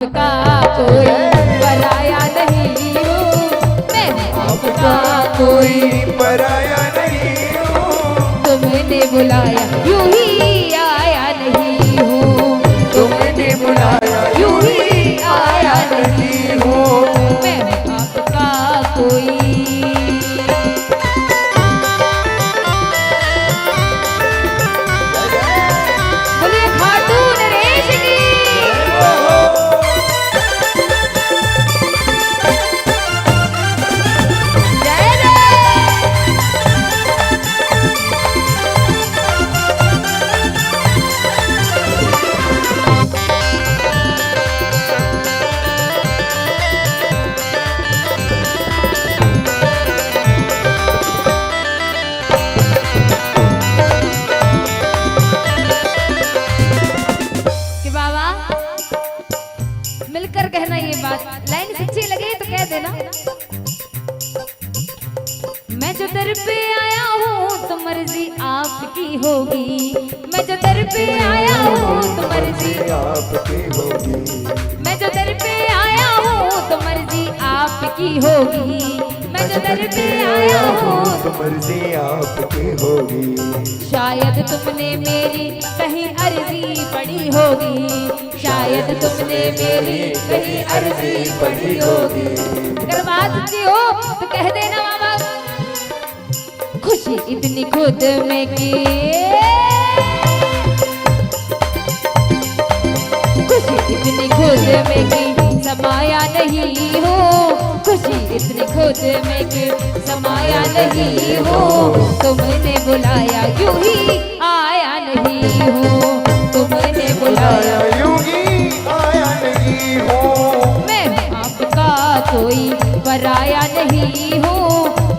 का कोई पराया नहीं हूँ, मैं आपका कोई पराया नहीं हूँ। तुमने बुलाया यूं ही आया नहीं हूँ, तुमने बुलाया यूं ही आया नहीं हूँ, मैं आपका कोई। बोलिए खाटू नरेश की। जय जय। कि बाबा मिलकर कहना ये बात, लाइन सच्ची लगे तो कह देना। मैं जो दर पे आया हूँ तो मर्जी आपकी होगी, मैं जो दर पे आया हूँ तो मर्जी आपकी होगी। मैं जो दर पे आया हूँ तो मर्जी आपकी होगी, मैं जो दर पे आया हूँ तो मर्जी आपकी होगी। शायद तुमने मेरी कहीं अर्जी पड़ी होगी, शायद तुमने मेरी कहीं अर्जी पड़ी होगी। अगर बात सच्ची हो तो कह देना बाबा। खुशी इतनी खुद में की, खुशी इतनी खुद में की समाया नहीं हो, खुशी इतनी खुद में की समाया नहीं हो। तुमने बुलाया यूं ही आया नहीं हो, तुमने बुलाया यूं ही आया नहीं हूँ। मैं हूँ आपका कोई पराया नहीं हूँ,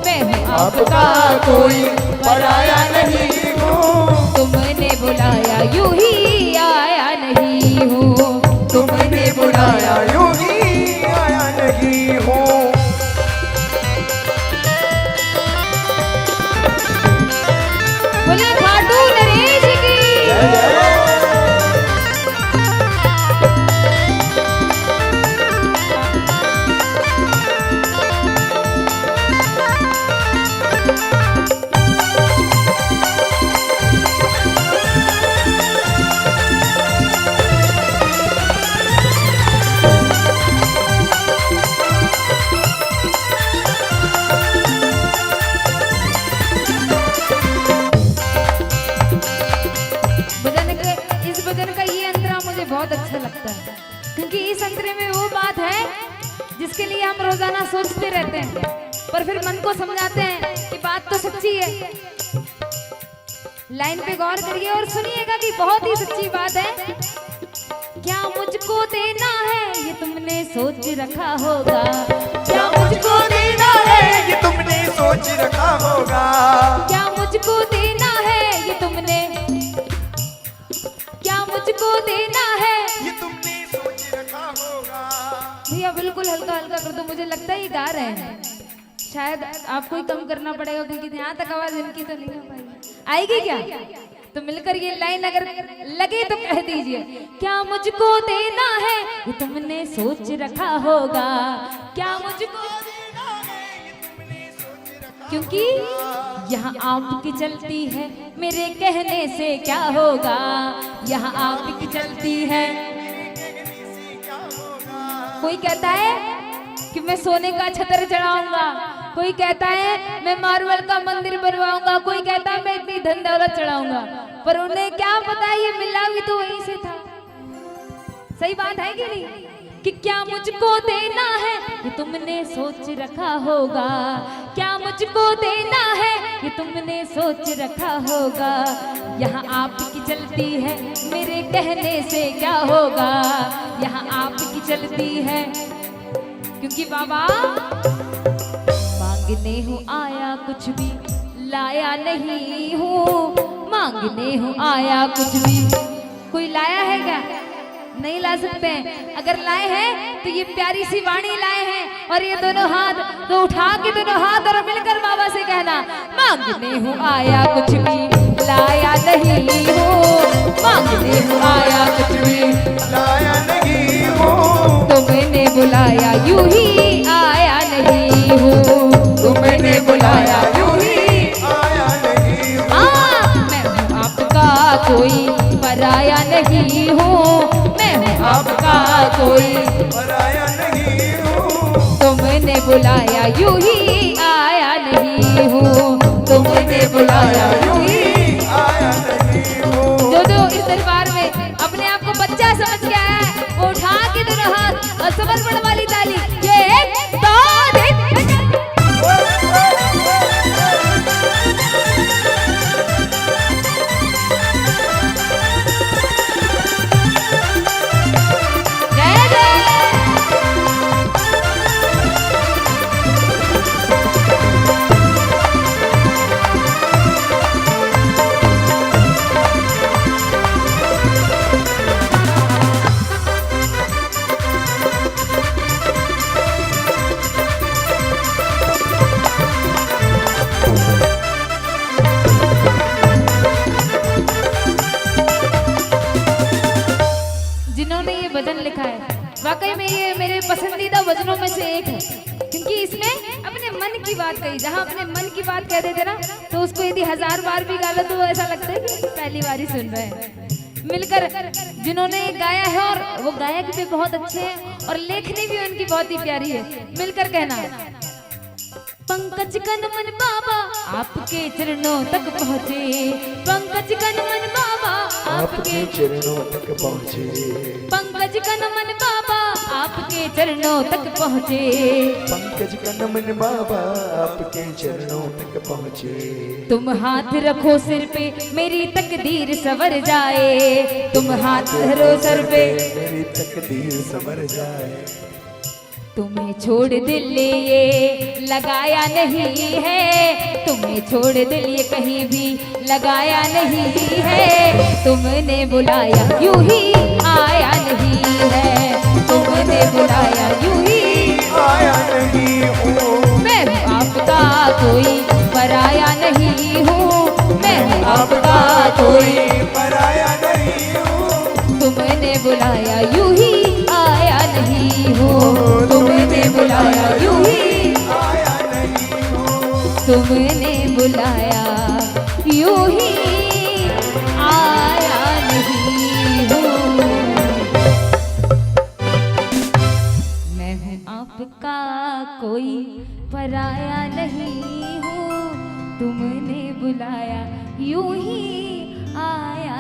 मैं हूँ आपका कोई पराया नहीं हूँ। तुमने बुलाया यूं ही आया नहीं हूँ, तुमने बुलाया यूं ही आया नहीं हूँ। बोलिए खाटू नरेश की। इस भजन का ये अंतरा मुझे बहुत अच्छा लगता है, क्योंकि इस अंतरे में वो बात है जिसके लिए हम रोजाना सोचते रहते हैं, पर फिर मन को समझाते हैं कि बात तो सच्ची है। लाइन पे गौर करिए और सुनिएगा कि बहुत ही सच्ची बात है। क्या मुझको देना है ये तुमने सोच रखा होगा, क्या मुझको देना है ये तुमने सोच रखा होगा। क्या मुझको देना है ये तुमने, क्या मुझको देना है ये तुमने सोच रखा होगा। भैया बिल्कुल हल्का हल्का कर दो, मुझे लगता है ये गा रहे हैं, शायद आपको ही कम करना पड़ेगा क्योंकि यहाँ तक आवाज इनकी तो नहीं आ पाएगी। आएगी क्या? तो मिलकर ये लाइन अगर लगे तो कह दीजिए। क्या मुझको देना है ये तुमने सोच रखा होगा, क्या मुझको देना है ये तुमने सोच रखा, क्योंकि यहाँ आपकी चलती है मेरे कहने से क्या होगा, यहाँ आपकी चलती है। कोई कहता है कि मैं सोने का छतर चढ़ाऊंगा, कोई कहता है मैं मार्बल का मंदिर बनवाऊंगा, कोई कहता है मैं इतनी धन दौलत चढ़ाऊंगा, पर उन्हें क्या पता ये मिला भी तो वहीं से था। सही बात है कि नहीं? कि क्या मुझको देना है ये तुमने सोच रखा होगा, क्या मुझको देना है ये तुमने सोच रखा होगा, यहाँ आपकी चलती है मेरे कहने से क्या होगा, यहाँ आपकी चलती है। क्योंकि बाबा मांगने हूँ आया कुछ भी लाया नहीं हूँ, मांगने हूँ आया कुछ भी। कोई लाया है क्या? नहीं ला सकते हैं। अगर लाए हैं तो ये प्यारी सी वाणी लाए हैं, और ये दोनों हाथ तो उठा के दोनों हाथ और मिलकर बाबा से कहना, मांगने हूँ आया कुछ भी लाया नहीं हूँ, मांगने हूँ आया कुछ भी लाया नहीं हूँ। हूँ, तुमने बुलाया यूं ही आया नहीं हूँ, तुमने बुलाया यूं ही आया नहीं हूँ। मैं हूँ आपका कोई पराया नहीं हूँ, मैं हूँ आपका कोई पराया नहीं हूँ, तुमने बुलाया यूं ही आया नहीं हूँ, तुमने बुलाया यूं ही। आया नहीं हूँ। जो इस दरबार में अपने आप को बच्चा समझ के आया है वो उठा के दोनों हाथ और समर्पण वाली ताली। ये एक दो तीन जय जय। जिन्होंने ये भजन लिखा है वाकई में ये मेरे पसंदीदा भजनों में से एक है, क्योंकि इसमें अपने मन की बात कही। जहाँ अपने मन की बात कह देते ना तो उसको यदि 1000 बार भी गा लो तो ऐसा लगता है कि पहली बार ही सुन रहे हैं। मिलकर जिन्होंने गाया है और वो गायक भी बहुत अच्छे हैं और लेखनी भी उनकी बहुत ही प्यारी है। मिलकर कहना, पंकज कनमन बाबा आपके चरणों तक पहुँचे, पंकज कनमन बाबा आपके चरणों तक पहुँचे, पंकज कनमन बाबा आपके चरणों तक पहुँचे, पंकज कनमन बाबा आपके चरणों तक पहुँचे। तुम हाथ रखो सिर पे मेरी तकदीर संवर जाए, तुम हाथ धरो सर पे मेरी तकदीर संवर जाए। तुम्हें छोड़ दिल ये लगाया नहीं है, तुम्हें छोड़ दिल ये कहीं भी लगाया नहीं है, तुमने बुलाया यूं ही आया नहीं है, तुमने बुलाया यूं ही आया नहीं हूँ, मैं हूँ आपका कोई पराया नहीं हूँ, मैं हूँ आपका कोई पराया नहीं हूँ, तुमने बुलाया यूं ही आया नहीं हूँ, तुमने बुलाया यूं ही आया नहीं हूँ, तुमने बुलाया यूं ही आया नहीं हूँ। मैं हूँ आपका कोई पराया नहीं हूँ, तुमने बुलाया यूं ही आया